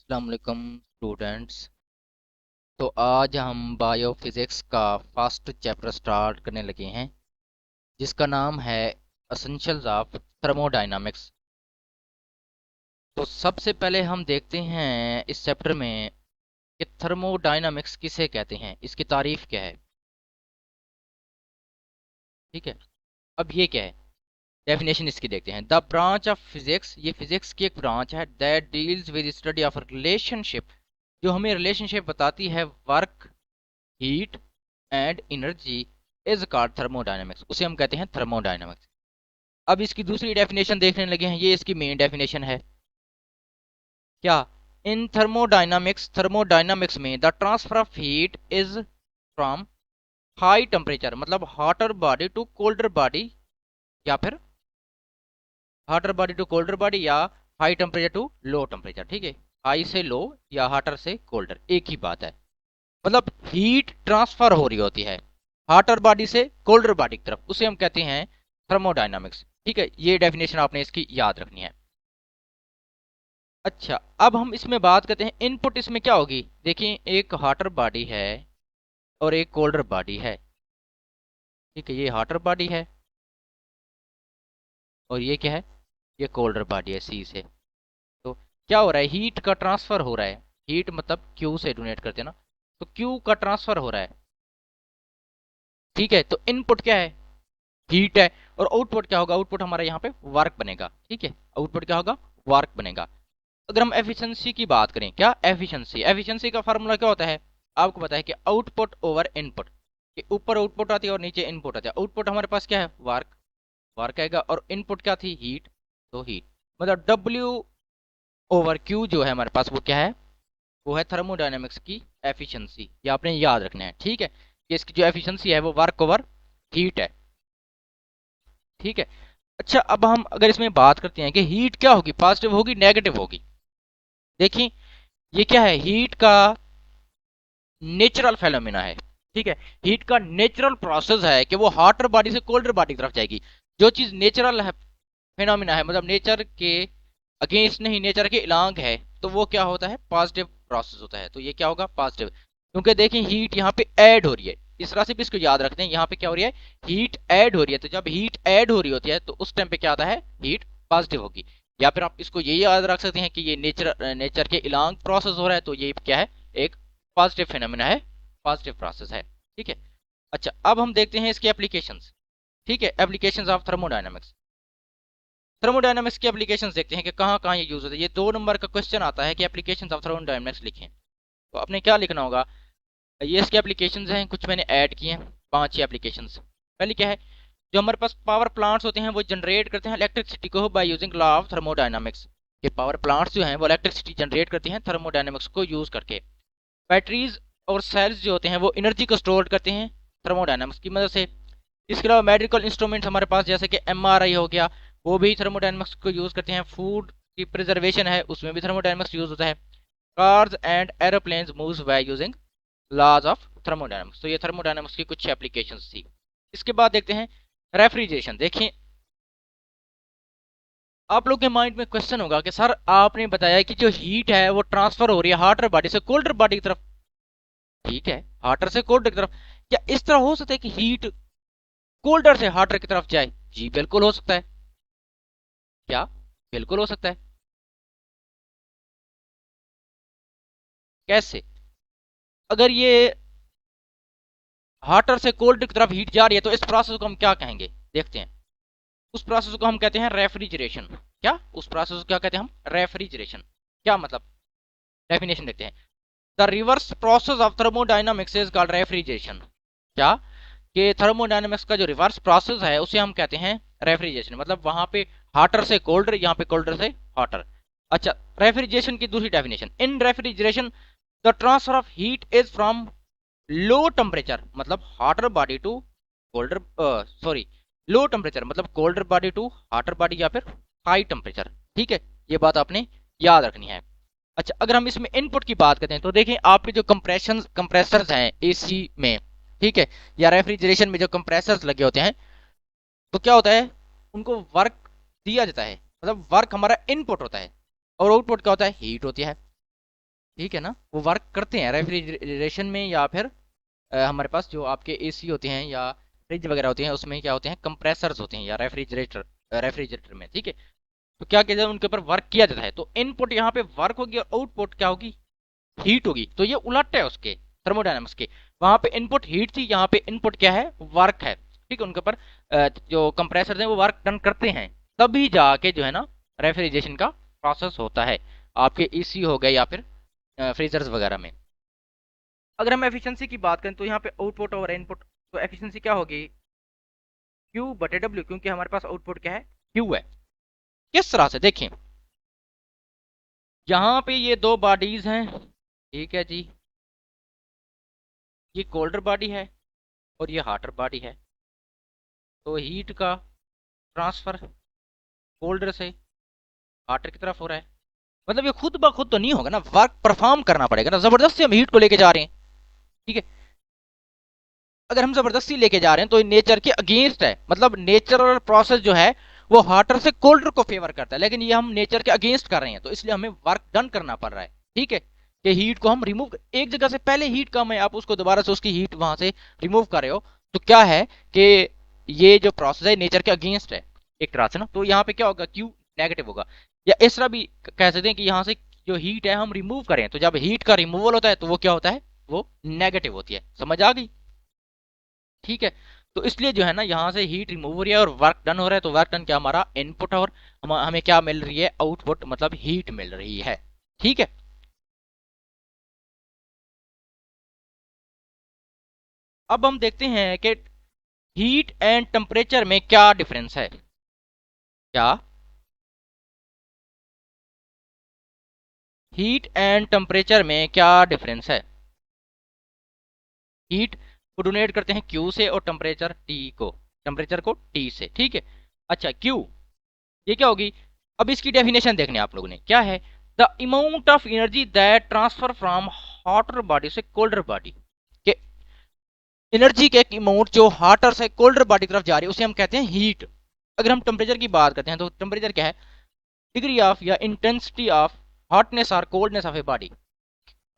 अस्सलाम वालेकुम स्टूडेंट्स। तो आज हम बायोफिजिक्स का फर्स्ट चैप्टर स्टार्ट करने लगे हैं, जिसका नाम है एसेंशियल्स ऑफ थर्मोडायनामिक्स। तो सबसे पहले हम देखते हैं इस चैप्टर में कि थर्मोडायनामिक्स किसे कहते हैं, इसकी तारीफ क्या है। ठीक है, अब ये क्या है, डेफिनेशन इसकी देखते हैं। द ब्रांच ऑफ फिजिक्स, ये फिजिक्स की एक ब्रांच है, that deals with study of relationship, जो हमें रिलेशनशिप बताती है work, heat and energy, is called thermodynamics, उसे हम कहते हैं थर्मोडायनामिक्स। अब इसकी दूसरी डेफिनेशन देखने लगे हैं, ये इसकी मेन डेफिनेशन है। क्या? इन थर्मोडायनामिक्स में the transfer of heat is from high temperature, मतलब hotter body to colder body, या फिर hotter body to colder body, या high temperature to low temperature. ठीक है, हाई से लो या हॉटर से कोल्डर, एक ही बात है। मतलब हीट ट्रांसफर हो रही होती है हॉटर बॉडी से कोल्डर बॉडी की तरफ, उसे हम कहते हैं थर्मोडायनामिक्स। ठीक है, ये डेफिनेशन आपने इसकी याद रखनी है। अच्छा, अब हम इसमें बात करते हैं इनपुट इसमें क्या होगी। देखिए, एक हॉटर बॉडी है और एक कोल्डर बॉडी है। ठीक है, ये हॉटर बॉडी है और ये क्या है, ये कोल्डर बॉडी है सी से। तो क्या हो रहा है, हीट का ट्रांसफर हो रहा है। हीट मतलब क्यू से डोनेट करते हैं ना, तो क्यू का ट्रांसफर हो रहा है। ठीक है, तो इनपुट क्या है, हीट है। और आउटपुट क्या होगा, आउटपुट हमारा यहाँ पे वर्क बनेगा। ठीक है, आउटपुट क्या होगा, वर्क बनेगा। अगर हम एफिशिएंसी की बात करें, क्या एफिशिएंसी, एफिशिएंसी का फार्मूला क्या होता है, आपको पता है कि आउटपुट ओवर इनपुट, कि ऊपर आउटपुट आती है और नीचे इनपुट आता है। आउटपुट हमारे पास क्या है, वर्क, वर्क आएगा, और इनपुट क्या थी, हीट, तो हीट। मतलब डब्ल्यू ओवर क्यू जो है हमारे पास, वो क्या है, वो है थर्मोडायनेमिक्स की एफिशिएंसी। ये आपने याद रखना है। ठीक है, कि इसकी जो एफिशिएंसी है वो वर्क ओवर हीट है। ठीक है। अच्छा, अब हम अगर इसमें बात करते हैं कि हीट क्या होगी, पॉजिटिव होगी नेगेटिव होगी। देखिए, ये क्या है, हीट का नेचुरल फेनोमेना है। ठीक है, हीट का नेचुरल प्रोसेस है कि वो हॉटर बॉडी से कोल्डर बॉडी की तरफ जाएगी। जो चीज नेचुरल है, फेनोमेना है, मतलब नेचर के अगेंस्ट नहीं, नेचर के इलांग है, तो वो क्या होता है, पॉजिटिव प्रोसेस होता है। तो ये क्या होगा, पॉजिटिव। क्योंकि देखिए, हीट यहाँ पे ऐड हो रही है, इस तरह से भी इसको याद रखते हैं। यहाँ पे क्या हो रही है, हीट ऐड हो रही है। तो जब हीट ऐड हो रही होती है तो उस टाइम पे क्या आता है, हीट पॉजिटिव होगी। या फिर आप इसको ये याद रख सकते हैं कि ये नेचर नेचर के इलांग प्रोसेस हो रहा है, तो ये क्या है, एक पॉजिटिव फिनोमेना है, पॉजिटिव प्रोसेस है। ठीक है। अच्छा, अब हम देखते हैं इसकी एप्लीकेशंस। ठीक है, एप्लीकेशंस ऑफ थर्मोडायनामिक्स। थर्मोडायनामिक्स की एप्लीकेशंस देखते हैं कि कहाँ कहाँ ये यूज होता है। ये 2 नंबर का क्वेश्चन आता है कि एप्लीकेशंस ऑफ थर्मोडायनामिक्स लिखें, तो आपने क्या लिखना होगा। ये इसके एप्लीकेशंस हैं, कुछ मैंने ऐड किए हैं, 5 ही एप्लीकेशंस। पहली क्या है, जो हमारे पास पावर प्लांट्स होते हैं वो जनरेट करते हैं इलेक्ट्रिसिटी को by using law of thermodynamics. ये पावर प्लांट्स जो हैं वो इलेक्ट्रिसिटी जनरेट करते हैं थर्मोडायनामिक्स को यूज करके। बैटरीज और सेल्स जो होते हैं वो एनर्जी को स्टोर करते हैं थर्मोडायनामिक्स की मदद से। इसके अलावा मेडिकल इंस्ट्रूमेंट्स हमारे पास, जैसे कि एमआरआई हो गया, वो भी थर्मोडायनामिक्स को यूज करते हैं। फूड की प्रिजर्वेशन है, उसमें भी थर्मोडायनामिक्स यूज होता है। Cars and aeroplanes moves by using laws of thermodynamics. तो ये थर्मोडायनामिक्स की कुछ एप्लीकेशंस थी। इसके बाद देखते हैं रेफ्रिजरेशन। देखिए, आप लोग के माइंड में क्वेश्चन होगा कि सर आपने बताया कि जो हीट है वो ट्रांसफर हो रही है हॉटर बॉडी से कोल्डर बॉडी की तरफ। ठीक है, हॉटर से कोल्डर की तरफ। क्या इस तरह हो सकता है कि हीट कोल्डर से हॉटर की तरफ जाए? जी बिल्कुल हो सकता है। क्या? बिल्कुल हो सकता है। कैसे? अगर ये हॉटर से कोल्ड की तरफ हीट जा रही है तो इस प्रोसेस को हम क्या कहेंगे, देखते हैं। उस प्रोसेस को हम कहते हैं रेफ्रिजरेशन। क्या? उस प्रोसेस को क्या कहते हैं हम, रेफ्रिजरेशन। क्या मतलब, डेफिनेशन देखते हैं। The reverse process of thermodynamics is called refrigeration. क्या? कि थर्मोडायनामिक्स का जो रिवर्स प्रोसेस है उसे हम कहते हैं रेफ्रिजरेशन। मतलब वहां पे हॉटर से कोल्डर, यहाँ पे कोल्डर से हॉटर। अच्छा, रेफ्रिजरेशन की दूसरी definition, in refrigeration the transfer of heat is from low temperature, मतलब hotter body to colder, sorry, low temperature मतलब colder body to hotter body, या फिर हाई टेम्परेचर। ठीक है, ये बात आपने याद रखनी है। अच्छा, अगर हम इसमें इनपुट की बात करते हैं तो देखें, आपके जो कंप्रेसर्स हैं एसी में, ठीक है, या रेफ्रिजरेशन में जो कंप्रेसर्स लगे होते हैं, तो क्या होता है, उनको वर्क दिया जाता है। मतलब वर्क हमारा इनपुट होता है और आउटपुट क्या होता है, हीट होती है। ठीक है ना, वो वर्क करते हैं रेफ्रिजरेशन में, या फिर हमारे पास जो आपके एसी होते हैं या फ्रिज वगैरह होते हैं उसमें क्या होते हैं, कंप्रेसर्स होते हैं, या रेफ्रिजरेटर में। ठीक है, तो क्या किया जाए, उनके ऊपर वर्क किया जाता है। तो इनपुट यहाँ पे वर्क होगी और आउटपुट क्या होगी, हीट होगी। तो ये उलट है उसके थर्मोडायनामिक्स के, वहां पे इनपुट हीट थी, यहाँ पे इनपुट क्या है, वर्क है। ठीक है, उनके ऊपर जो कंप्रेसर हैं वो वर्क डन करते हैं, तभी जाके जो है ना रेफ्रिजरेशन का प्रोसेस होता है, आपके एसी हो गए या फिर फ्रीजर्स वगैरह में। अगर हम एफिशिएंसी की बात करें तो यहाँ पे आउटपुट और इनपुट, तो एफिशिएंसी क्या होगी, क्यू बटे डब्ल्यू, क्योंकि हमारे पास आउटपुट क्या है, क्यू है। किस तरह से देखें, यहाँ पे ये दो बॉडीज हैं, ठीक है जी, ये कोल्डर बॉडी है और ये हाटर बॉडी है। तो हीट का ट्रांसफर कोल्डर से हाटर की तरफ हो रहा है, मतलब ये खुद ब खुद तो नहीं होगा ना, वर्क परफॉर्म करना पड़ेगा ना, जबरदस्ती हम हीट को लेके जा रहे हैं। ठीक है, अगर हम जबरदस्ती लेके जा रहे हैं तो नेचर के अगेंस्ट है, मतलब नेचुरल प्रोसेस जो है वो हार्टर से कोल्डर को फेवर करता है, लेकिन ये हम नेचर के अगेंस्ट कर रहे हैं, तो इसलिए हमें वर्क डन करना पड़ रहा है। ठीक है, कि हीट को हम रिमूव एक जगह से, पहले हीट कम है, आप उसको दोबारा से उसकी हीट वहां से रिमूव कर रहे हो, तो क्या है कि ये जो प्रोसेस है नेचर के अगेंस्ट है एक तरह से ना। तो यहाँ पे क्या होगा, क्यू नेगेटिव होगा, या इस तरह भी कह सकते हैं कि यहाँ से जो हीट है हम रिमूव करें, तो जब हीट का रिमूवल होता है तो वो क्या होता है, वो नेगेटिव होती है। समझ आ गई? ठीक है, तो इसलिए जो है ना यहाँ से हीट रिमूव हो रही है और वर्क डन हो रहा है, तो वर्क डन क्या हमारा इनपुट, और हमें क्या मिल रही है, आउटपुट, मतलब हीट मिल रही है। ठीक है, अब हम देखते हैं कि हीट एंड टेम्परेचर में क्या डिफरेंस है। क्या हीट एंड टेम्परेचर में क्या डिफरेंस है? हीट को डोनेट करते हैं क्यू से और टेम्परेचर को टी से। ठीक है, अच्छा क्यू ये क्या होगी, अब इसकी डेफिनेशन देखने आप लोगों ने, क्या है, the amount of energy that transfer from hotter body से कोल्डर बॉडी, के एनर्जी के एक अमाउंट जो हॉटर से कोल्डर बॉडी की तरफ जा रही है उसे हम कहते हैं हीट। अगर हम टेम्परेचर की बात करते हैं तो टेम्परेचर क्या है, डिग्री ऑफ या इंटेंसिटी ऑफ हॉटनेस और कोल्डनेस ऑफ ए बॉडी।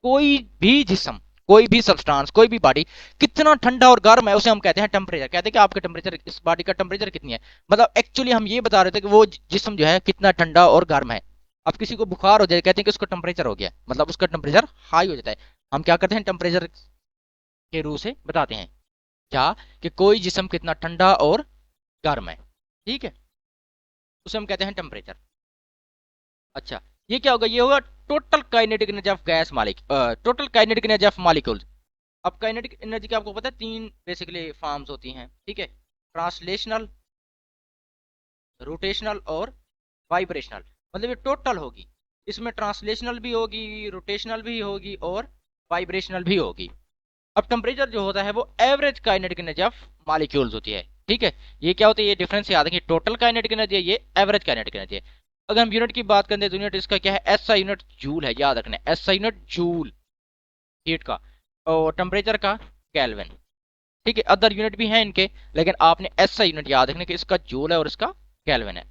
कोई भी जिसम, कोई भी सब्सटेंस, कोई भी बॉडी कितना ठंडा और गर्म है उसे हम कहते हैं टेम्परेचर। कहते हैं कि आपका टेम्परेचर, इस बॉडी का टेम्परेचर कितनी है, मतलब एक्चुअली हम ये बता रहे थे कि वो जिसम जो है कितना ठंडा और गर्म है। अब किसी को बुखार हो जाए, कहते हैं कि उसका टेम्परेचर हो गया, मतलब उसका टेम्परेचर हाई हो जाता है। हम क्या करते हैं, टेम्परेचर के रूप से बताते हैं क्या, कि कोई जिसम कितना ठंडा और गर्म है। ठीक है, उसे हम कहते हैं टेम्परेचर। अच्छा, ये क्या होगा, ये होगा total kinetic energy of gas molecule, total kinetic energy of molecules. अब काइनेटिक एनर्जी के आपको पता है तीन बेसिकली फॉर्म्स होती हैं। ठीक है, ट्रांसलेशनल, रोटेशनल और वाइब्रेशनल, मतलब ये टोटल होगी, इसमें ट्रांसलेशनल भी होगी, रोटेशनल भी होगी और वाइब्रेशनल भी होगी। अब टेम्परेचर जो होता है वो average kinetic energy of molecules होती है। ठीक है, ये क्या होती है, ये डिफरेंस याद रखिए, टोटल काइनेटिक एनर्जी है, ये एवरेज काइनेटिक एनर्जी है। अगर हम यूनिट की बात करें तो यूनिट इसका क्या है, एसआई यूनिट जूल है, याद रखना है, एसआई यूनिट जूल हीट का, और टेम्परेचर का केल्विन। ठीक है, अदर यूनिट भी हैं इनके, लेकिन आपने एसआई यूनिट याद रखना कि इसका जूल है और इसका केल्विन है।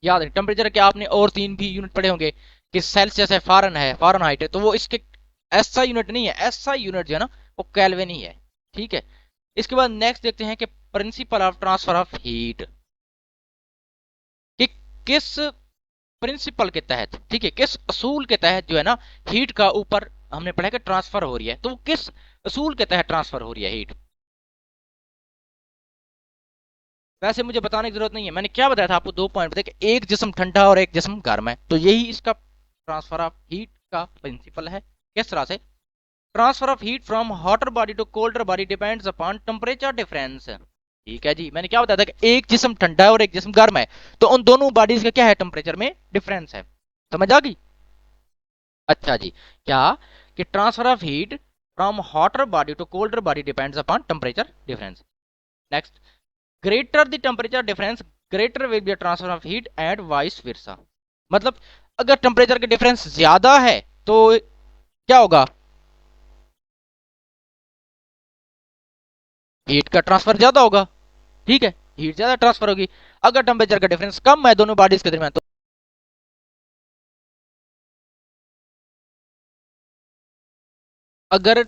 याद रखें, टेम्परेचर के आपने और तीन भी यूनिट पढ़े होंगे, कि सेल्सियस है, फारेनहाइट है, तो वो इसके एसआई यूनिट नहीं है, एसआई यूनिट जो है ना वो केल्विन ही है। ठीक है, इसके बाद नेक्स्ट देखते हैं कि principle of transfer of heat, कि किस प्रिंसिपल के तहत, ठीक है, किस असूल के तहत जो है ना हीट का, ऊपर हमने पढ़ा कि ट्रांसफर हो रही है, तो किस असूल के तहत ट्रांसफर हो रही है हीट। वैसे मुझे बताने की जरूरत नहीं है, मैंने क्या बताया था आपको, दो पॉइंट बताया कि एक जिसम ठंडा और एक जिसम गर्म है, तो यही इसका ट्रांसफर ऑफ हीट का प्रिंसिपल है। किस तरह से, transfer of heat from hotter body to colder body depends upon temperature difference. ठीक है जी, मैंने क्या बताया था कि एक जिसम ठंडा है और एक जिसम गर्म है, तो उन दोनों बॉडीज का क्या है, टेम्परेचर में डिफरेंस है। समझ आ गई? अच्छा जी, क्या, कि transfer of heat from hotter body to colder body depends upon temperature difference. Next, greater the temperature difference greater will be transfer of heat and vice versa. मतलब अगर टेम्परेचर का डिफरेंस ज्यादा है तो क्या होगा, हीट का ट्रांसफर ज्यादा होगा। ठीक है, हीट ज्यादा ट्रांसफर होगी। अगर टेम्परेचर का डिफरेंस कम है दोनों बॉडीज के दरमियान, तो अगर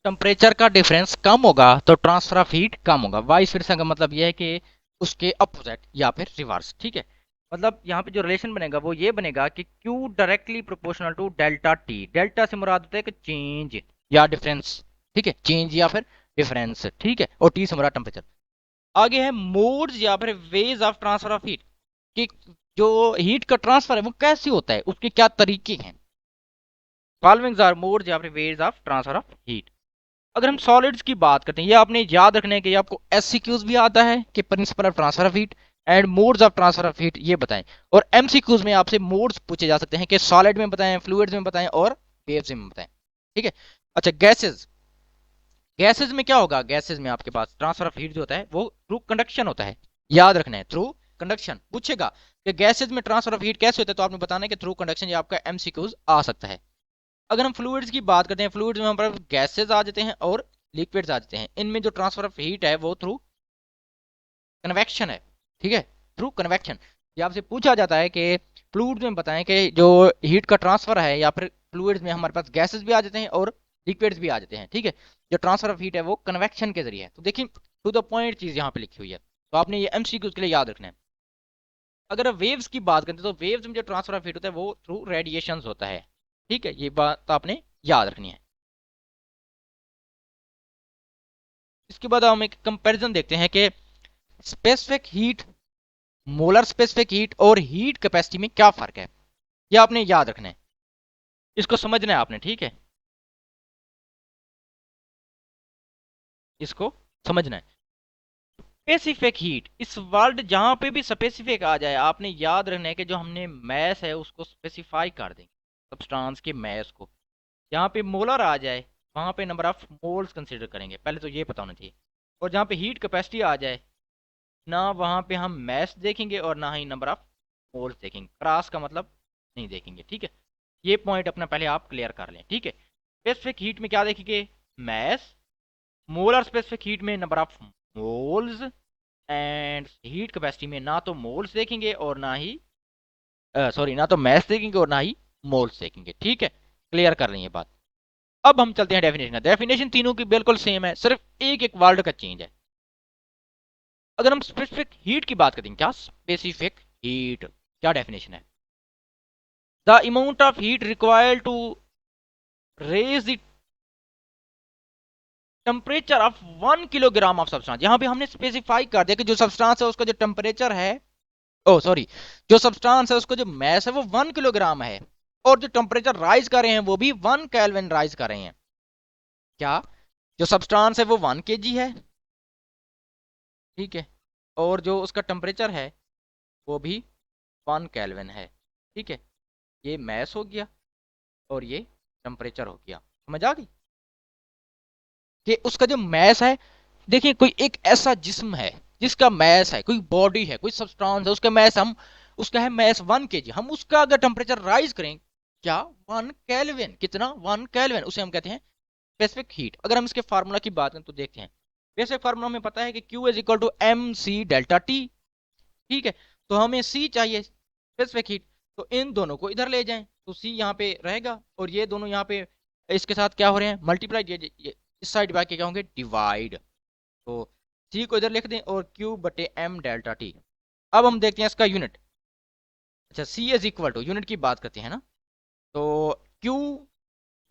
टेम्परेचर का डिफरेंस कम होगा तो ट्रांसफर ऑफ हीट कम होगा। वाइस वर्सा का मतलब यह है कि उसके अपोजिट या फिर रिवर्स। ठीक है, मतलब यहाँ पे जो रिलेशन बनेगा वो ये बनेगा कि Q directly proportional to delta T. Delta से मुराद होता है कि चेंज या डिफरेंस। ठीक है, चेंज या फिर डिफरेंस। ठीक है, और टी से मुराद टेम्परेचर। आगे है मोड्स या फिर ways of transfer of heat, कि जो हीट का ट्रांसफर है वो कैसे होता है, उसके क्या तरीके हैं। फॉलोइंग आर मोड्स या फिर ways of transfer of heat. अगर हम सॉलिड्स की बात करते हैं, ये आपने याद रखना है कि आपको एससीक्यूज भी आता है कि principle of transfer of heat and modes of transfer of heat ये बताएं। और एमसीक्यूज में आपसे मोड्स पूछे जा सकते हैं कि सॉलिड में बताएं, फ्लूइड्स में बताएं और वेव्स में बताएं। ठीक है, अच्छा गैसेस। गैसेस में क्या होगा, गैसेस में आपके पास ट्रांसफर ऑफ हीट जो होता है वो थ्रू कंडक्शन होता है। याद रखना है, थ्रू कंडक्शन। पूछेगा कि गैसेस में ट्रांसफर ऑफ हीट कैसे होता है, तो आपने बताना है कि थ्रू कंडक्शन। ये आपका एमसीक्यूज आ सकता है। अगर हम फ्लूइड्स की बात करते हैं, फ्लूइड्स में हमारे गैसेज आ जाते हैं और लिक्विड्स आ जाते हैं। इनमें जो ट्रांसफर ऑफ हीट है वो थ्रू कन्वेक्शन है। ठीक है, थ्रू कन्वेक्शन। ये आपसे पूछा जाता है कि फ्लूइड्स में बताएं कि जो हीट का ट्रांसफर है, या फिर फ्लूइड्स में हमारे पास गैसेज भी आ जाते हैं और लिक्विड्स भी आ जाते हैं। ठीक है, जो ट्रांसफर ऑफ हीट है वो कन्वेक्शन के जरिए है। तो देखिए टू द पॉइंट चीज यहाँ पे लिखी हुई है, तो आपने ये एमसीक्यू के लिए याद रखना है। अगर वेव्स की बात करते हैं तो वेव्स में जो ट्रांसफर ऑफ हीट होता है वो थ्रू रेडिएशन होता है। ठीक है, ये बात आपने याद रखनी है। इसके बाद हम एक कंपैरिजन देखते हैं कि specific heat, molar specific heat और हीट कैपेसिटी में क्या फर्क है। ये आपने याद रखना है, इसको समझना है आपने। ठीक है, इसको समझना है। स्पेसिफिक हीट, इस वर्ड जहां पे भी स्पेसिफिक आ जाए आपने याद रखना है कि जो हमने मैस है उसको स्पेसिफाई कर देंगे, सब्सटेंस के मैस को। जहां पे मोलर आ जाए वहां पे नंबर ऑफ मोल्स कंसीडर करेंगे, पहले तो ये पता होना चाहिए। और जहां पे हीट कैपेसिटी आ जाए ना वहां पे हम मैस देखेंगे और ना ही नंबर ऑफ मोल्स देखेंगे, क्रॉस का मतलब नहीं देखेंगे। ठीक है, ये पॉइंट अपना पहले आप क्लियर कर लें। ठीक है, स्पेसिफिक हीट में क्या देखेंगे, मैस। मोलर स्पेसिफिक हीट में number of moles. And heat capacity में ना तो मोल्स देखेंगे और ना ही सॉरी, ना तो मैस देखेंगे और ना ही मोल्स देखेंगे। ठीक है, क्लियर कर लें ये बात। अब हम चलते हैं डेफिनेशन। डेफिनेशन तीनों की बिल्कुल सेम है, सिर्फ एक एक वर्ड का चेंज है। अगर हम स्पेसिफिक हीट की बात करें, क्या स्पेसिफिक हीट क्या डेफिनेशन है, the amount of heat required to raise the temperature of 1 kilogram of substance. यहां पे हमने स्पेसिफाई कर दिया कि जो सब्सटेंस है उसका जो टेम्परेचर है, ओ सॉरी, जो सब्सटेंस है उसका जो मैस है वो 1 किलोग्राम है, और जो टेम्परेचर राइज कर रहे हैं वो भी 1 केल्विन राइज कर रहे हैं। क्या, जो सब्सटेंस है वो 1 kg है। ठीक है, और जो उसका टेम्परेचर है वो भी 1 केल्विन है। ठीक है, ये मैस हो गया और ये टेम्परेचर हो गया। समझ आ गई कि उसका जो मैस है, देखिए कोई एक ऐसा जिस्म है जिसका मैस है, कोई बॉडी है, कोई सब्सटेंस है, उसका मैस हम, उसका है मैस 1 kg, हम उसका अगर टेम्परेचर राइज करें, क्या 1 केल्विन, कितना 1 केल्विन, उसे हम कहते हैं स्पेसिफिक हीट। अगर हम इसके फार्मूला की बात करें तो देखते हैं। बेसिक फार्मूला हमें पता है कि Q is equal to M C delta T. ठीक है, तो हमें C चाहिए स्पेसिफिक हीट, तो इन दोनों को इधर ले जाएं तो C यहाँ पे रहेगा और ये दोनों यहाँ पे इसके साथ क्या हो रहे हैं, मल्टीप्लाई। ये इस साइड बाकी क्या होंगे, डिवाइड। तो C को इधर लिख दें और Q बटे M डेल्टा टी। अब हम देखते हैं इसका यूनिट। अच्छा, C is equal to, unit की बात करते हैं ना, तो Q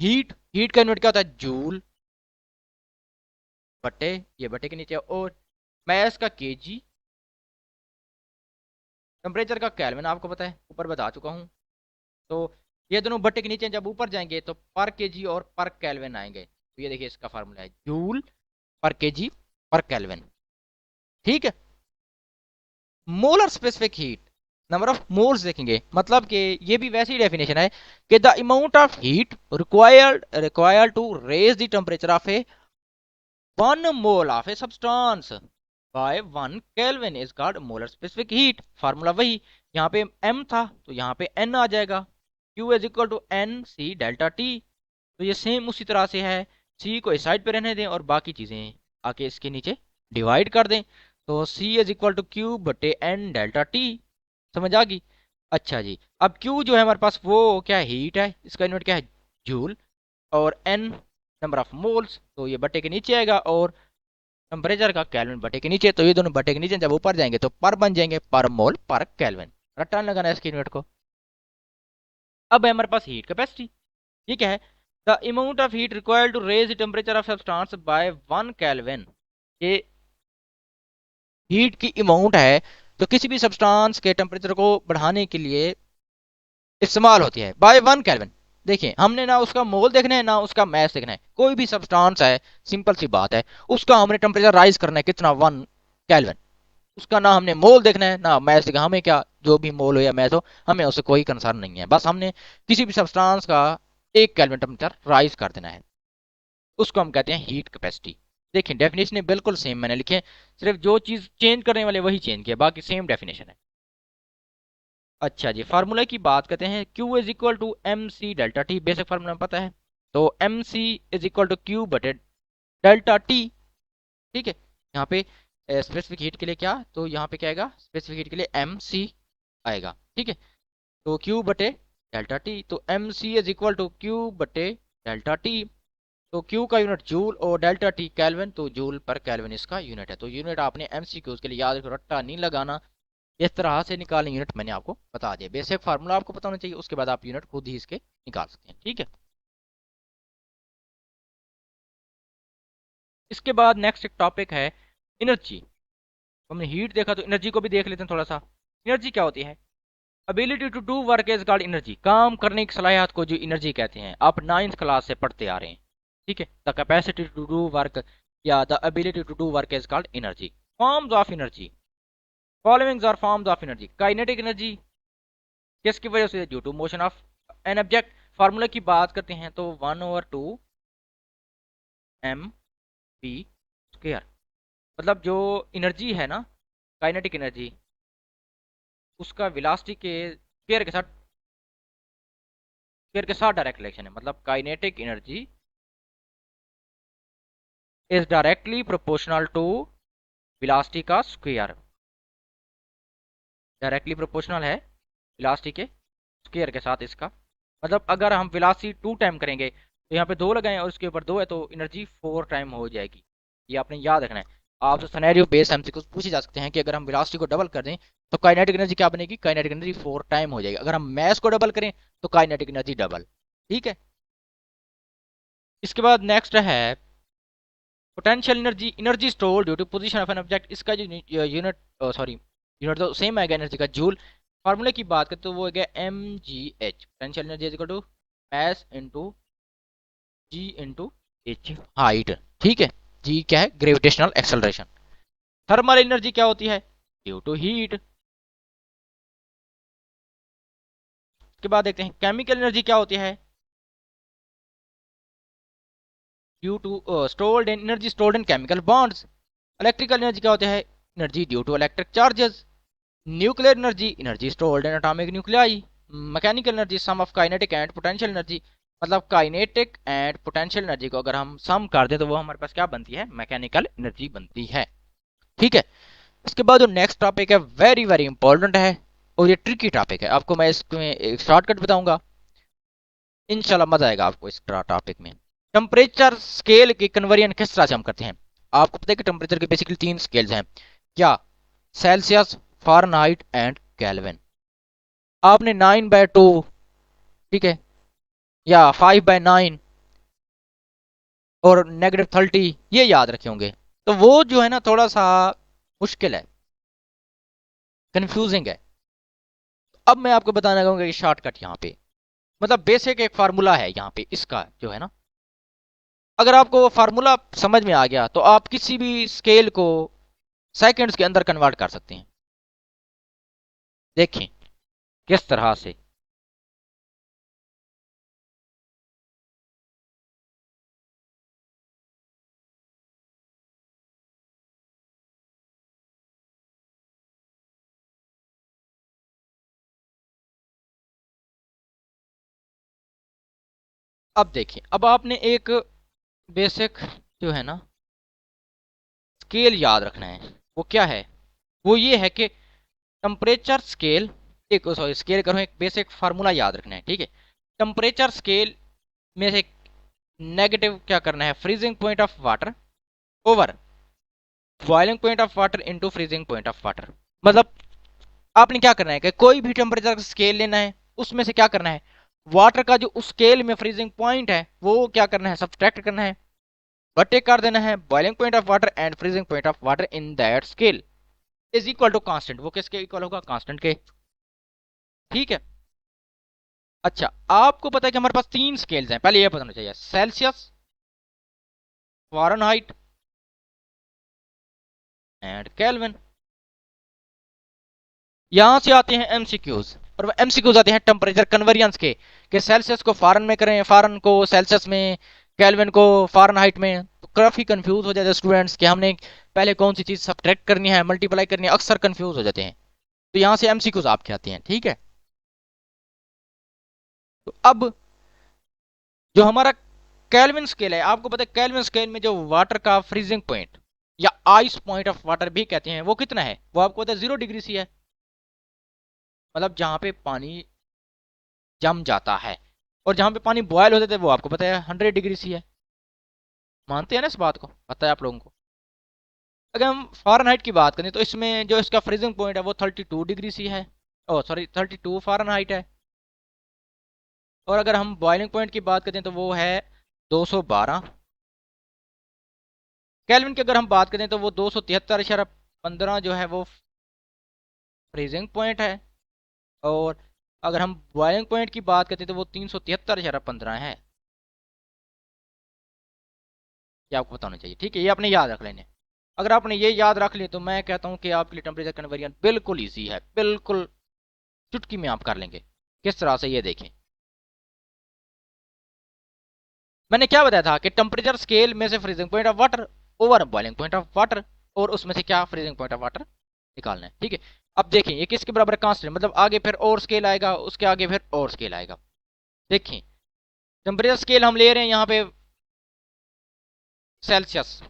हीट, हीट का यूनिट क्या होता है, जूल बटे, ये बटे के नीचे, और मैस का केजी, टेम्परेचर का केल्विन आपको पता है, ऊपर बता चुका हूँ। तो ये दोनों बटे के नीचे जब ऊपर जाएंगे तो पर केजी और पर केल्विन आएंगे। तो ये देखिए इसका फार्मूला है जूल पर केजी पर केल्विन। ठीक है, molar specific heat, number of moles देखेंगे, मतलब कि ये भी वैसी डेफिनेशन है कि the amount of heat required to raise the temperature of a 1 mole of a substance by 1 kelvin is called molar specific heat. Formula वही, यहाँ पे m था तो यहाँ पे n आ जाएगा। Q is equal to N C delta T. तो ये सेम उसी तरह से है, C को इस साइड पे रहने दें और बाकी चीजें आके इसके नीचे डिवाइड कर दें। तो C is equal to Q बटे एन डेल्टा टी। समझ आ गई। अच्छा जी, अब Q जो है हमारे पास वो क्या है, हीट है, इसका यूनिट क्या है, जूल। और n नंबर ऑफ मोल्स, तो ये बटे के नीचे आएगा, और टेम्परेचर का केल्विन बटे के नीचे, तो ये दोनों बटे के नीचे जब ऊपर जाएंगे तो पर बन जाएंगे, पर मोल पर केल्विन। रट्टा लगाना है इसकी यूनिट को। अब है हमारे पास हीट कैपेसिटी। ये क्या है? The amount of heat required to raise the temperature of substance by 1 kelvin. ये हीट की अमाउंट है जो किसी भी सब्सटेंस के टेम्परेचर को बढ़ाने के लिए इस्तेमाल होती है, बाय 1 केल्विन। देखिए, हमने ना उसका मोल देखना है ना उसका मैस देखना है। कोई भी सब्सटेंस है, सिंपल सी बात है, उसका हमने टेम्परेचर राइज करना है कितना, 1 केल्विन। उसका ना हमने मोल देखना है ना मैस देखना, हमें क्या, जो भी मोल हो या मैस हो, हमें उससे कोई कंसर्न नहीं है। बस हमने किसी भी सब्सटेंस का 1 केल्विन टेम्परेचर राइज कर देना है, उसको हम कहते हैं हीट कैपेसिटी। देखिए, डेफिनेशन बिल्कुल सेम मैंने लिखे, सिर्फ जो चीज चेंज करने वाले वही चेंज किया, बाकी सेम डेफिनेशन है। अच्छा जी, फार्मूला की बात करते हैं। Q is equal to M C delta T, basic formula पता है। तो M C is equal to Q बटे डेल्टा टी। ठीक है, यहाँ पे स्पेसिफिक हीट के लिए क्या, तो यहाँ पे क्या आएगा, स्पेसिफिक हीट के लिए एम सी आएगा। ठीक है, तो Q बटे डेल्टा टी, तो M C is equal to Q बटे डेल्टा टी। तो Q का यूनिट जूल और डेल्टा टी केल्विन, तो जूल पर केल्विन इसका यूनिट है। तो यूनिट आपने एमसीक्यूज के लिए याद रखो, रट्टा नहीं लगाना। इस तरह से निकालने यूनिट मैंने आपको बता दिया। बेसिक फार्मूला आपको पता होना चाहिए, उसके बाद आप यूनिट खुद ही इसके निकाल सकते हैं। ठीक है, इसके बाद नेक्स्ट एक टॉपिक है एनर्जी। हमने हीट देखा तो एनर्जी को भी देख लेते हैं थोड़ा सा। एनर्जी क्या होती है? Ability to do work is called energy. काम करने की सलाहियत को जो एनर्जी कहते हैं, आप 9th क्लास से पढ़ते आ रहे हैं। ठीक है, the capacity to do work या the ability to do work is called energy. Forms of energy, followings are forms of energy. Kinetic energy, किसकी वजह से, due to motion of an object. Formula की बात करते हैं तो 1/2 एम पी स्क्वायर, मतलब जो एनर्जी है ना, काइनेटिक एनर्जी, उसका वेलोसिटी के स्क्वायर के साथ डायरेक्ट रिलेशन है। मतलब kinetic energy is directly proportional to velocity का स्क्वायर। डायरेक्टली प्रोपोर्शनल है वेलोसिटी के स्क्वायर के साथ इसका। मतलब अगर हम वेलोसिटी 2 टाइम करेंगे तो यहाँ पे 2 लगाएं और उसके ऊपर 2 है, तो एनर्जी 4 टाइम हो जाएगी। ये आपने याद रखना है। आप सिनेरियो बेस्ड एमसीक्यू पूछे जा सकते हैं कि अगर हम वेलोसिटी को डबल कर दें तो काइनेटिक एनर्जी क्या बनेगी, काइनेटिक एनर्जी 4 टाइम हो जाएगी। अगर हम मास को डबल करें तो काइनेटिक एनर्जी डबल। ठीक है, इसके बाद नेक्स्ट है potential energy. Energy store due to position of an object. इसका जो यूनिट, सॉरी, यूनिट तो सेम आएगा एनर्जी का, जूल। फार्मूले की बात करें तो वो है M G H, potential energy is equal to S into G into H, height. ठीक है, जी क्या है, ग्रेविटेशनल एक्सेलरेशन। थर्मल एनर्जी क्या होती है, ड्यू टू हीट। के बाद देखते हैं केमिकल एनर्जी क्या होती है, due to stored in energy stored in chemical bonds. Electrical energy क्या होती है, energy due to electric charges. Nuclear energy, energy stored in atomic nuclei. Mechanical energy, sum of kinetic and potential energy. मतलब kinetic and potential energy को अगर हम सम कर दें तो वो हमारे पास क्या बनती है, मैकेनिकल एनर्जी बनती है। ठीक है, इसके बाद जो नेक्स्ट टॉपिक है वेरी वेरी इंपॉर्टेंट है और ये ट्रिकी टॉपिक है। आपको मैं इसमें एक शॉर्टकट बताऊंगा, इंशाल्लाह मजा आएगा आपको इस टॉपिक में। टेम्परेचर स्केल की कन्वर्जन किस तरह से हम करते हैं। आपको पता है कि टेम्परेचर के बेसिकली 3 स्केल्स हैं, क्या, सेल्सियस, फ़ारेनहाइट एंड केल्विन। आपने 9/2, ठीक है, या 5/9 और -30 ये याद रखे होंगे। तो वो जो है ना थोड़ा सा मुश्किल है, कंफ्यूजिंग है। अब मैं आपको बताना चाहूंगा कि शॉर्टकट यहाँ पे, मतलब बेसिक एक फार्मूला है यहाँ पे इसका जो है ना, अगर आपको वो फार्मूला समझ में आ गया तो आप किसी भी स्केल को सेकंड्स के अंदर कन्वर्ट कर सकते हैं। देखें किस तरह से। अब देखिए, अब आपने एक बेसिक जो है ना स्केल याद रखना है। वो क्या है, वो ये है कि टेम्परेचर स्केल, एक स्केल करो, एक बेसिक फार्मूला याद रखना है। ठीक है, टेम्परेचर स्केल में से नेगेटिव क्या करना है, freezing point of water over boiling point of water into freezing point of water. मतलब आपने क्या करना है कि कोई भी टेम्परेचर का स्केल लेना है, उसमें से क्या करना है, वाटर का जो उस स्केल में फ्रीजिंग पॉइंट है वो क्या करना है, सब्ट्रैक्ट करना है, बटे कर देना है boiling point of water and freezing point of water in that scale is equal to constant. वो किसके इक्वल होगा, कांस्टेंट के। ठीक है। अच्छा, आपको पता है कि हमारे पास 3 स्केल्स हैं, पहले ये पता होना चाहिए, सेल्सियस, फ़ारेनहाइट एंड केल्विन। यहां से आते हैं एमसीक्यूज, और वो एमसीक्यूज आते हैं टेम्परेचर कन्वर्जेंस के, कि सेल्सियस को फॉरेन में करें, फॉरेन को सेल्सियस में, केल्विन को फ़ारेनहाइट में। तो काफी कंफ्यूज हो जाते हैं स्टूडेंट्स कि हमने पहले कौन सी चीज सब्ट्रैक्ट करनी है, मल्टीप्लाई करनी है, अक्सर कंफ्यूज हो जाते हैं। तो यहां से एमसीक्यूज आपके आते हैं। ठीक है। तो अब जो हमारा केल्विन स्केल है, आपको पता है केल्विन स्केल में जो वाटर का फ्रीजिंग पॉइंट या आइस पॉइंट ऑफ वाटर भी कहते हैं, वो कितना है, वो आपको पता है 0 डिग्री सी है। मतलब जहां पे पानी जम जाता है, और जहां पे पानी बॉयल होते थे वो आपको पता है 100 डिग्री सी है। मानते हैं ना इस बात को, पता है आप लोगों को। अगर हम फ़ारेनहाइट की बात करें तो इसमें जो इसका फ्रीजिंग पॉइंट है वो 32 डिग्री सी है, ओ सॉरी 32 फ़ारेनहाइट है। और अगर हम बॉइलिंग पॉइंट की बात करें तो वो है 212। केल्विन की अगर हम बात करें तो वो 273.15 जो है वो फ्रीजिंग पॉइंट है। और अगर हम बॉइलिंग पॉइंट की बात करते हैं तो वो 373.15 है। ये आपको पता होना चाहिए। ठीक है, ये आपने याद रख लेने। अगर आपने ये याद रख लिया तो मैं कहता हूँ कि आपके लिए टेम्परेचर कन्वर्जन बिल्कुल ईजी है, बिल्कुल चुटकी में आप कर लेंगे। किस तरह से, ये देखें। मैंने क्या बताया था कि टेम्परेचर स्केल में से freezing point of water over boiling point of water, और उसमें से क्या फ्रीजिंग पॉइंट ऑफ वाटर निकालना है। ठीक है। अब देखें ये किसके बराबर है, कांस्टेंट, मतलब आगे फिर और स्केल आएगा, उसके आगे फिर और स्केल आएगा। देखें टेम्परेचर स्केल हम ले रहे हैं यहाँ पे सेल्सियस,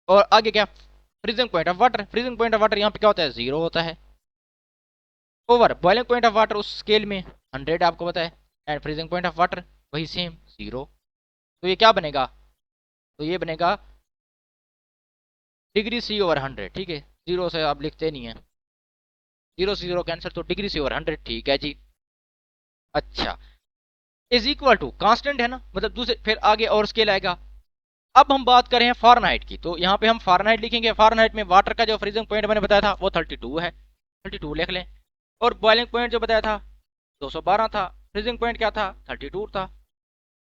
और आगे क्या, freezing point of water. Freezing point of water यहाँ पे क्या होता है, 0 होता है, over boiling point of water उस स्केल में 100 आपको पता है, and freezing point of water वही सेम 0। तो ये क्या बनेगा, तो ये बनेगा डिग्री सी ओवर 100। ठीक है, 0 से आप लिखते नहीं है, 0 से 0 कैंसिल, तो डिग्री सी ओवर 100। ठीक है जी। अच्छा, इज इक्वल टू कांस्टेंट है ना, मतलब दूसरे फिर आगे और स्केल आएगा। अब हम बात करें फ़ारेनहाइट की, तो यहाँ पे हम फ़ारेनहाइट लिखेंगे। फ़ारेनहाइट में वाटर का जो फ्रीजिंग पॉइंट मैंने बताया था वो 32 है, 32 लिख लें। और बॉइलिंग पॉइंट जो बताया था 212 था, फ्रीजिंग पॉइंट क्या था, 32 था।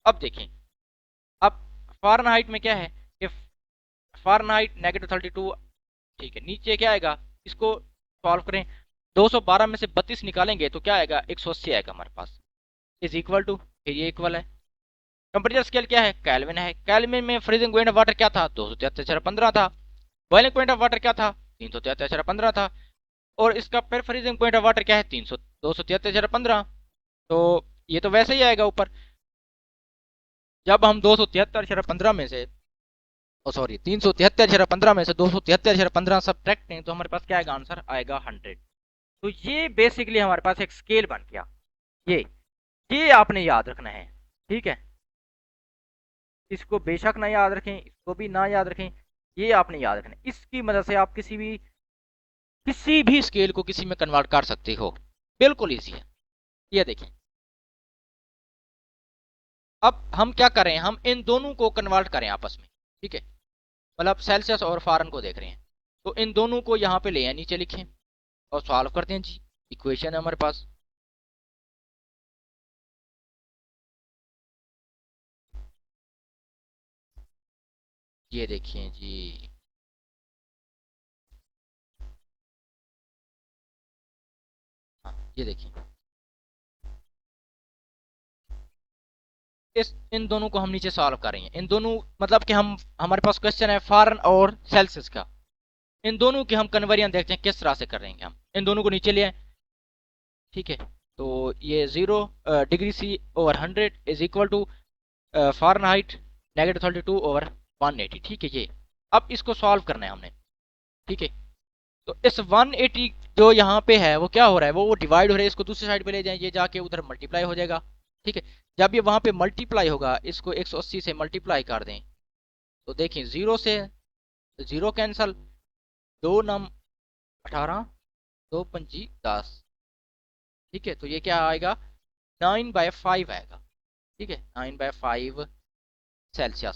अब देखें, अब फ़ारेनहाइट में क्या है कि फ़ारेनहाइट -32। ठीक है, नीचे क्या आएगा, इसको सॉल्व करें, 212 में से 32 निकालेंगे तो क्या आएगा, 180 आएगा हमारे पास। इज इक्वल टू, फिर ये इक्वल है। टेम्परेचर स्केल क्या है, केल्विन है। केल्विन में फ्रीजिंग पॉइंट ऑफ वाटर क्या था, 273.15 था। बॉइलिंग पॉइंट ऑफ वाटर क्या था, 373.15 था। और इसका फिर फ्रीजिंग पॉइंट ऑफ वाटर क्या है, 273.15। तो ये तो वैसे ही आएगा ऊपर। जब हम 273.15 में से, ओ सॉरी 373.15 में से 273.15 सब्ट्रैक्ट करें तो हमारे पास क्या आएगा, आंसर आएगा 100। तो ये बेसिकली हमारे पास एक स्केल बन गया। ये आपने याद रखना है। ठीक है, इसको बेशक ना याद रखें, इसको भी ना याद रखें, ये आपने याद रखना है। इसकी मदद से आप किसी भी स्केल को किसी में कन्वर्ट कर सकते हो, बिल्कुल इजी है। ये देखें, अब हम क्या कर रहे हैं, हम इन दोनों को कन्वर्ट करें आपस में। ठीक है, मतलब सेल्सियस और फ़ारेन को देख रहे हैं, तो इन दोनों को यहाँ पे ले आए, नीचे लिखें और सॉल्व करते हैं जी। इक्वेशन है हमारे पास, ये देखिए जी। हाँ, ये देखिए, इस इन दोनों को हम नीचे सॉल्व कर रहे हैं। इन दोनों मतलब कि हम, हमारे पास क्वेश्चन है फ़ारेन और सेल्सियस का, इन दोनों की हम कन्वर्जन देखते हैं किस तरह से कर रहे हैं। हम इन दोनों को नीचे ले आए। ठीक है, तो ये 0 degree C over 100 is equal to Fahrenheit -32/180। ठीक है, ये अब इसको सॉल्व करना है हमने। ठीक है, तो इस 180 जो यहाँ पे है वो क्या हो रहा है, वो डिवाइड हो रहा है, इसको दूसरी साइड पे ले जाए, ये जाके उधर मल्टीप्लाई हो जाएगा। ठीक है। जब ये वहां पे मल्टीप्लाई होगा, इसको 180 से मल्टीप्लाई कर दें तो देखिए 0 से 0 कैंसल, 2 नम 18, 2 पंची 10। ठीक है, तो ये क्या आएगा, 9/5 आएगा। ठीक है, 9/5 सेल्सियस,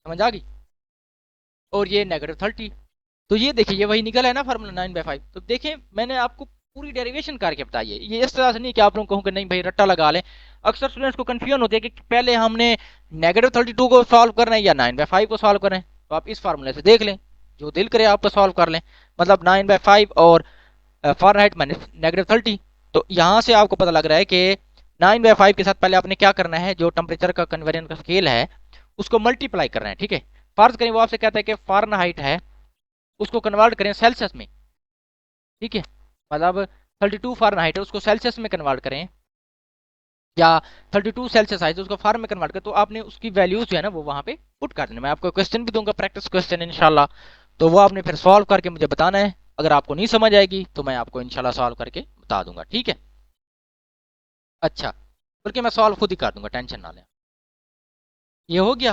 समझ आ गई। और ये -30। तो ये देखिए, ये वही निकल है ना फार्मूला 9/5। तो देखिए मैंने आपको पूरी डेरिवेशन करके बताई है। ये इस तरह से नहीं कि आप लोग कहूँ कि नहीं भाई रट्टा लगा लें। अक्सर स्टूडेंट्स को कंफ्यूजन होती है कि पहले हमने -32 को सॉल्व करना है या 9/5 को सॉल्व करें। तो आप इस फार्मूले से देख लें, जो दिल करे आपको सॉल्व कर लें। मतलब 9/5 और फ़ारेनहाइट माइनस -30। तो यहाँ से आपको पता लग रहा है कि 9/5 के साथ पहले आपने क्या करना है, जो टेम्परेचर का कन्वेरियन का स्केल है उसको मल्टीप्लाई करना है। ठीक है, फर्ज करें वो आपसे कहता है कि फ़ारेनहाइट है, उसको कन्वर्ट करें सेल्सियस में। ठीक है, मतलब 32 फ़ारेनहाइट है, उसको सेल्सियस में कन्वर्ट करें, या 32 सेल्सियस है तो उसको फार में कन्वर्ट करें। तो आपने उसकी वैल्यूज जो है ना वो वहां पे पुट कर देना। मैं आपको क्वेश्चन भी दूंगा, प्रैक्टिस क्वेश्चन इंशाल्लाह। तो वो आपने फिर सॉल्व करके मुझे बताना है। अगर आपको नहीं समझ आएगी तो मैं आपको इंशाल्लाह सॉल्व करके बता दूंगा। ठीक है, अच्छा, बल्कि मैं सॉल्व खुद ही कर दूंगा, टेंशन ना लें। ये हो गया।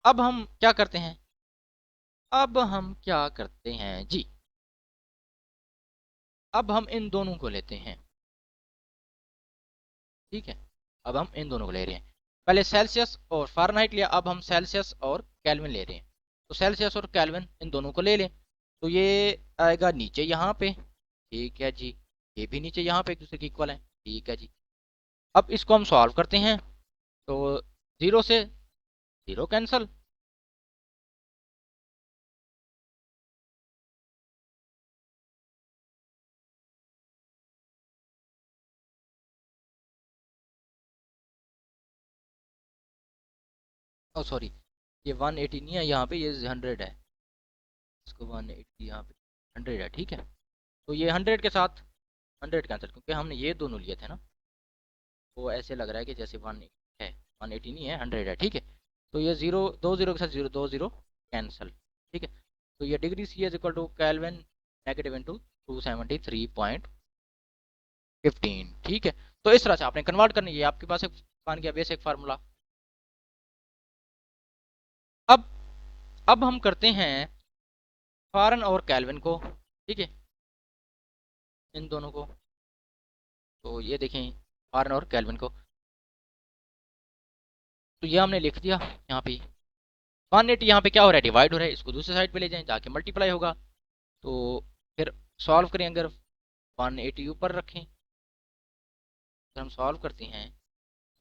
अब हम क्या करते हैं, अब हम क्या करते हैं जी, अब हम इन दोनों को लेते हैं। ठीक है, अब हम इन दोनों को ले रहे हैं। पहले सेल्सियस और फ़ारेनहाइट लिया, अब हम सेल्सियस और केल्विन ले रहे हैं। तो सेल्सियस और केल्विन इन दोनों को ले लें, तो ये आएगा नीचे यहाँ पे। ठीक है जी, ये भी नीचे यहाँ पे एक दूसरे के इक्वल है। ठीक है जी, अब इसको हम सॉल्व करते हैं। तो 0 से 0 कैंसल, ओ सॉरी, ये 180 नहीं है यहाँ पे, ये 100 है। इसको 180 यहाँ पे 100 है। ठीक है, तो ये 100 के साथ 100 कैंसिल, क्योंकि हमने ये दोनों लिए थे ना, वो ऐसे लग रहा है कि जैसे 1 है, 180 नहीं है, 100 है। ठीक है, तो ये 0, 2 0 के साथ 0, 2 0 कैंसल। ठीक है, तो ये degree C is equal to Kelvin negative into 273.15। ठीक है, तो इस तरह से आपने कन्वर्ट करनी है। आपके पास एक बन गया बेसिक फार्मूला। अब अब हम करते हैं फारन और केल्विन को। ठीक है, इन दोनों को, तो ये देखें फारन और केल्विन को, तो ये हमने लिख दिया यहाँ पे। 180 यहाँ पे क्या हो रहा है, डिवाइड हो रहा है, इसको दूसरी साइड पे ले जाएं, जाके मल्टीप्लाई होगा। तो फिर सॉल्व करें, अगर 180 ऊपर रखें, फिर हम सॉल्व करते हैं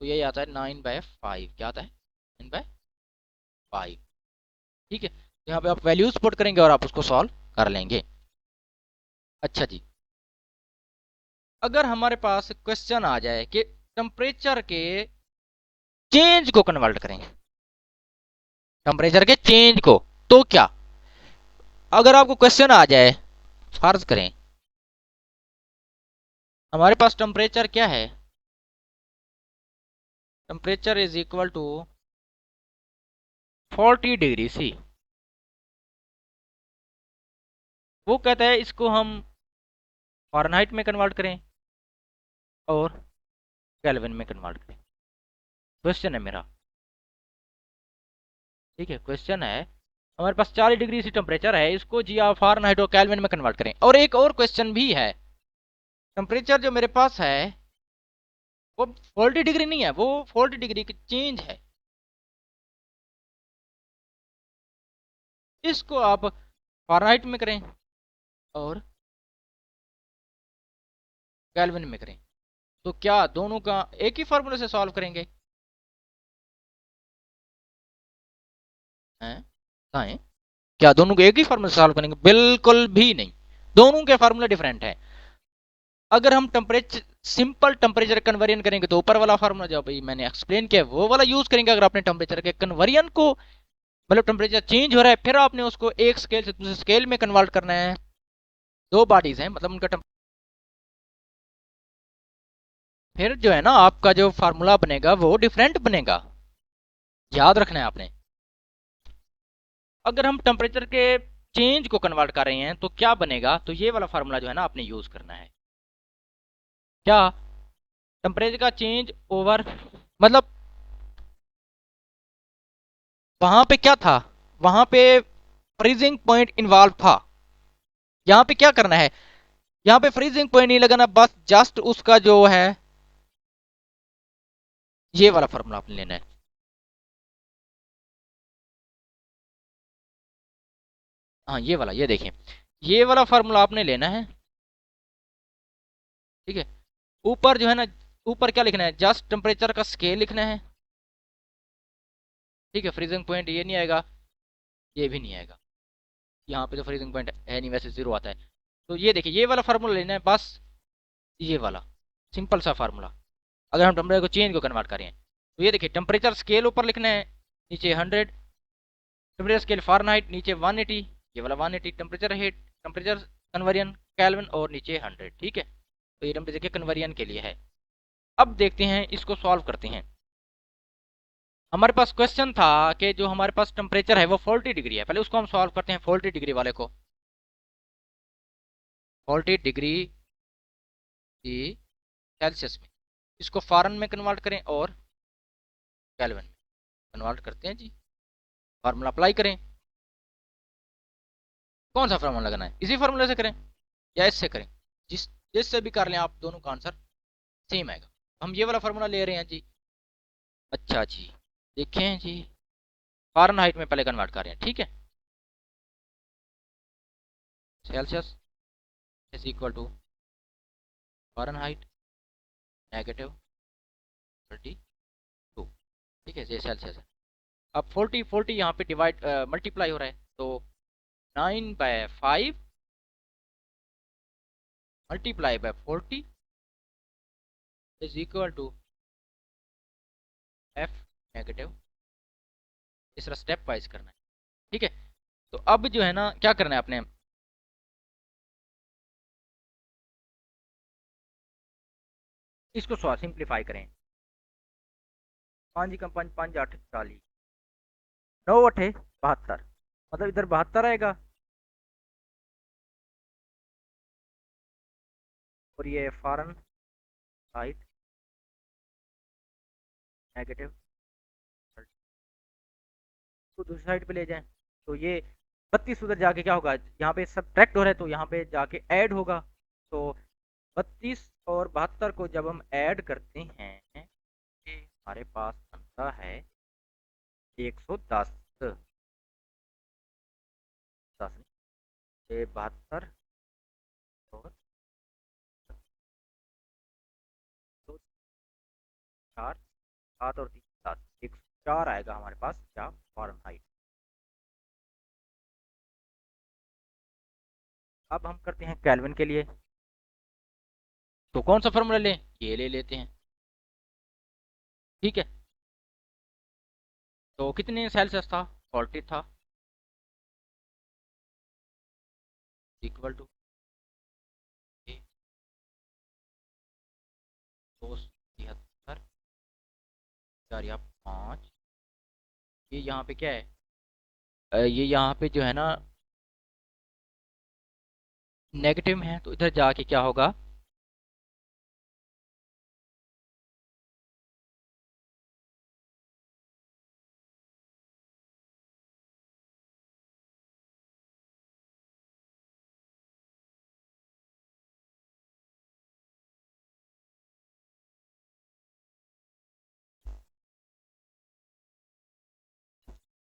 तो यही आता है 9/5। क्या आता है, 9/5। ठीक है, तो यहाँ पे आप वैल्यूज पुट करेंगे और आप उसको सॉल्व कर लेंगे। अच्छा जी, अगर हमारे पास क्वेश्चन आ जाए कि टेम्परेचर के चेंज को कन्वर्ट करें, टेम्परेचर के चेंज को, तो क्या, अगर आपको क्वेश्चन आ जाए, फर्ज करें हमारे पास टेम्परेचर क्या है, temperature is equal to 40 degree C. वो कहता है इसको हम फ़ारेनहाइट में कन्वर्ट करें और केल्विन में कन्वर्ट करें। क्वेश्चन है मेरा, ठीक है, क्वेश्चन है हमारे पास 40 डिग्री सी टेम्परेचर है, इसको जी आप फ़ारेनहाइट और केल्विन में कन्वर्ट करें। और एक और क्वेश्चन भी है, टेम्परेचर जो मेरे पास है वो 40 डिग्री नहीं है, वो 40 डिग्री की चेंज है। इसको आप फ़ारेनहाइट में करें और केल्विन में करें, तो क्या दोनों का एक ही फार्मूले से सॉल्व करेंगे हैं, बताएं, क्या दोनों को एक ही फार्मूले से सॉल्व करेंगे? बिल्कुल भी नहीं, दोनों के फार्मूले डिफरेंट है। अगर हम टेम्परेचर, सिंपल टेम्परेचर कन्वर्जन करेंगे तो ऊपर वाला फार्मूला जो भाई मैंने एक्सप्लेन किया वो वाला यूज करेंगे। अगर आपने टेम्परेचर के कन्वर्जन को, मतलब टेम्परेचर चेंज हो रहा है, फिर आपने उसको एक स्केल से दूसरे स्केल में कन्वर्ट करना है। दो बॉडीज हैं, मतलब उनका फिर जो है ना आपका जो फार्मूला बनेगा वो डिफरेंट बनेगा, याद रखना है आपने। अगर हम टेम्परेचर के चेंज को कन्वर्ट कर रहे हैं तो क्या बनेगा, तो ये वाला फार्मूला जो है ना आपने यूज करना है। क्या, टेम्परेचर का चेंज ओवर, मतलब वहां पे क्या था, वहां पे फ्रीजिंग पॉइंट इन्वॉल्व था। यहाँ पे क्या करना है, यहाँ पे फ्रीजिंग पॉइंट नहीं लगाना, बस जस्ट उसका जो है ये वाला फॉर्मूला आपने लेना है। हाँ ये वाला, ये देखिए, ये वाला फार्मूला आपने लेना है। ठीक है, ऊपर जो है ना, ऊपर क्या लिखना है, जस्ट टेम्परेचर का स्केल लिखना है। ठीक है, फ्रीजिंग पॉइंट ये नहीं आएगा, ये भी नहीं आएगा, यहाँ पे तो फ्रीजिंग पॉइंट है नहीं, वैसे जीरो आता है। तो ये देखिए, ये वाला फार्मूला लेना है बस, ये वाला सिंपल सा फार्मूला। अगर हम टेम्परेचर को चेंज को कन्वर्ट करें, तो ये देखिए, टेम्परेचर स्केल ऊपर लिखना है, नीचे 100, टेम्परेचर स्केल फ़ारेनहाइट नीचे 180, ये वाला 180, temperature heat, temperature conversion kelvin और नीचे 100। ठीक है, तो ये टेम्परेचर के कन्वर्जन के लिए है। अब देखते हैं, इसको सॉल्व करते हैं। हमारे पास क्वेश्चन था कि जो हमारे पास टेम्परेचर है वो 40 डिग्री है, पहले उसको हम सॉल्व करते हैं 40 डिग्री वाले को। 40 डिग्री की सेल्सियस में, इसको फ़ारेन में कन्वर्ट करें और केल्विन में कन्वर्ट करते हैं जी। फार्मूला अप्लाई करें, कौन सा फार्मूला लगाना है, इसी फार्मूले से करें या इससे करें, जिस जिससे भी कर लें आप, दोनों का आंसर सेम आएगा। हम ये वाला फार्मूला ले रहे हैं जी। अच्छा जी, देखें जी, फ़ारेनहाइट में पहले कन्वर्ट कर रहे हैं। ठीक है, Celsius is equal to Fahrenheit negative 32। ठीक है, ये सेल्सियस है। अब 40 40 यहाँ पे डिवाइड मल्टीप्लाई हो रहा है, तो 9/5 multiply by 40 is equal to F negative. इस तरह स्टेप वाइज करना है। ठीक है, तो अब जो है ना, क्या करना है आपने, इसको सिंप्लीफाई करें। 5 कम 5 5 8 40, 9 8 72, मतलब इधर 72 आएगा और ये फॉरन हाइट नेगेटिव, तो दूसरी साइड पे ले जाएं, तो ये 32 उधर जाके क्या होगा, यहाँ पे सब्ट्रैक्ट हो रहा है तो यहाँ पे जाके ऐड होगा। तो 32 और 72 को जब हम ऐड करते हैं, ये हमारे पास बनता है 110। 10 ये 72 और 2 4 7 और 3 7, 104 आएगा हमारे पास क्या, फॉरेनहाइट। अब हम करते हैं केल्विन के लिए, तो कौन सा फॉर्मूला लें, ये ले लेते हैं। ठीक है, तो कितने सेल्सियस था, 40 था, इक्वल टू 273 चार या 5, ये यहाँ पे क्या है, ये यहाँ पे जो है ना नेगेटिव में है, तो इधर जाके क्या होगा,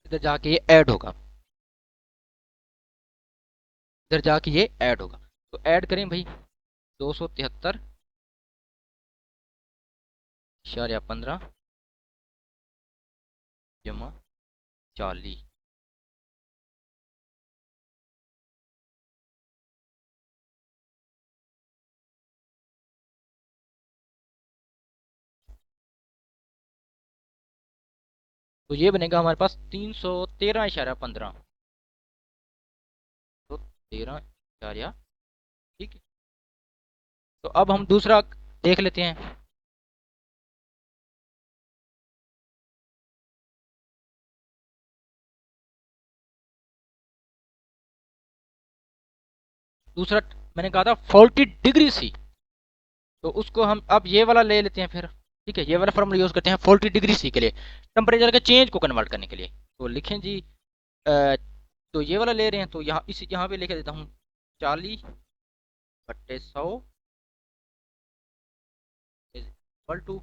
इधर जाके ये ऐड होगा, इधर जाके ये ऐड होगा। तो ऐड करें भाई, 273 इशारिया 15 जमा 40। तो ये बनेगा हमारे पास 313 इशारा 15, तो 13 इशारिया। ठीक है, तो अब हम दूसरा देख लेते हैं। दूसरा मैंने कहा था 40 डिग्री सी, तो उसको हम अब ये वाला ले लेते हैं फिर। ठीक है, ये वाला फॉर्मूला यूज करते हैं 40 डिग्री सी के लिए, टेम्परेचर के चेंज को कन्वर्ट करने के लिए। तो लिखें जी, तो ये वाला ले रहे हैं, तो यहाँ इस यहाँ पे लिख देता हूँ 40/100 इज इक्वल टू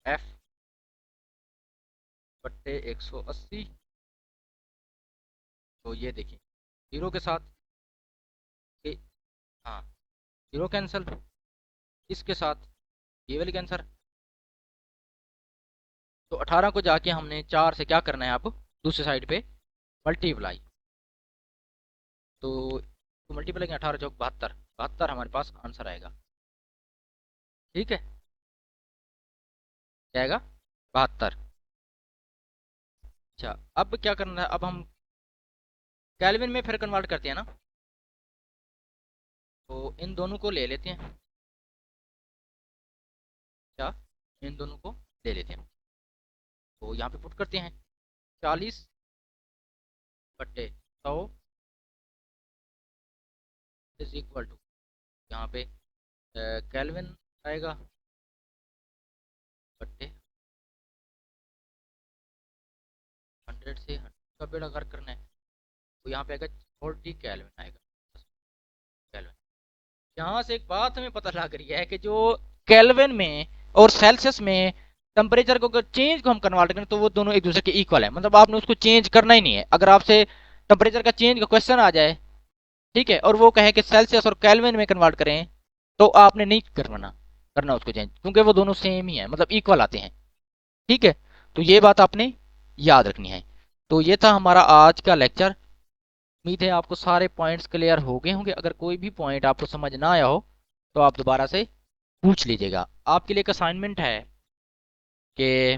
F/180। तो ये देखिए, जीरो के साथ ये, हाँ, जीरो कैंसिल, इसके साथ ये वाली कैंसर। तो 18 को जाके हमने 4 से क्या करना है, अब दूसरी साइड पे मल्टीप्लाई। तो मल्टीप्लाई करें, 18 चौक 72, 72 हमारे पास आंसर आएगा। ठीक है, क्या आएगा, 72। अच्छा, अब क्या करना है, अब हम केल्विन में फिर कन्वर्ट करते हैं ना, तो इन दोनों को ले लेते हैं। क्या, इन दोनों को ले लेते हैं, तो यहाँ पे पुट करते हैं 40/100 इज इक्वल टू, यहाँ पे केल्विन आएगा बट्टे 100 से 100 का बेड़ा गर्क करना है, तो यहाँ पे आएगा 40 केल्विन आएगा, केल्विन। यहाँ से एक बात हमें पता लग रही है कि जो केल्विन में और सेल्सियस में टेम्परेचर को अगर चेंज को हम कन्वर्ट करें तो वो दोनों एक दूसरे के इक्वल है, मतलब आपने उसको चेंज करना ही नहीं है। अगर आपसे टेम्परेचर का चेंज का क्वेश्चन आ जाए, ठीक है, और वो कहे कि सेल्सियस और केल्विन में कन्वर्ट करें, तो आपने नहीं करना करना उसको चेंज, क्योंकि वो दोनों सेम ही है, मतलब इक्वल आते हैं। ठीक है, तो ये बात आपने याद रखनी है। तो ये था हमारा आज का लेक्चर। उम्मीद है आपको सारे पॉइंट्स क्लियर हो गए होंगे। अगर कोई भी पॉइंट आपको समझ ना आया हो तो आप दोबारा से पूछ लीजिएगा। आपके लिए एक असाइनमेंट है कि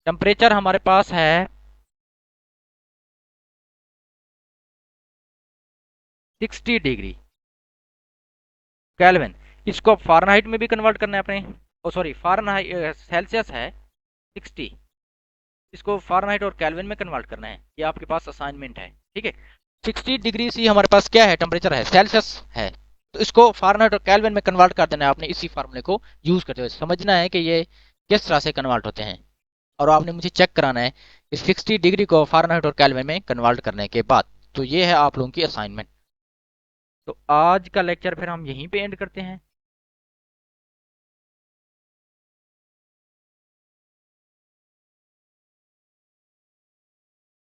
टेम्परेचर हमारे पास है 60 डिग्री केल्विन, इसको अब फ़ारेनहाइट में भी कन्वर्ट करना है अपने, ओ सॉरी, फ़ारेनहाइट सेल्सियस है 60, इसको फ़ारेनहाइट और केल्विन में कन्वर्ट करना है। ये आपके पास असाइनमेंट है। ठीक है, 60 डिग्री सी हमारे पास क्या है, टेम्परेचर है, सेल्सियस है, तो इसको फ़ारेनहाइट और केल्विन में कन्वर्ट कर देना है आपने। इसी फार्मूले को यूज़ करते हुए समझना है कि ये किस तरह से कन्वर्ट होते हैं, और आपने मुझे चेक कराना है इस 60 डिग्री को फ़ारेनहाइट और केल्विन में कन्वर्ट करने के बाद। तो ये है आप लोगों की असाइनमेंट। तो आज का लेक्चर फिर हम यहीं पे एंड करते हैं।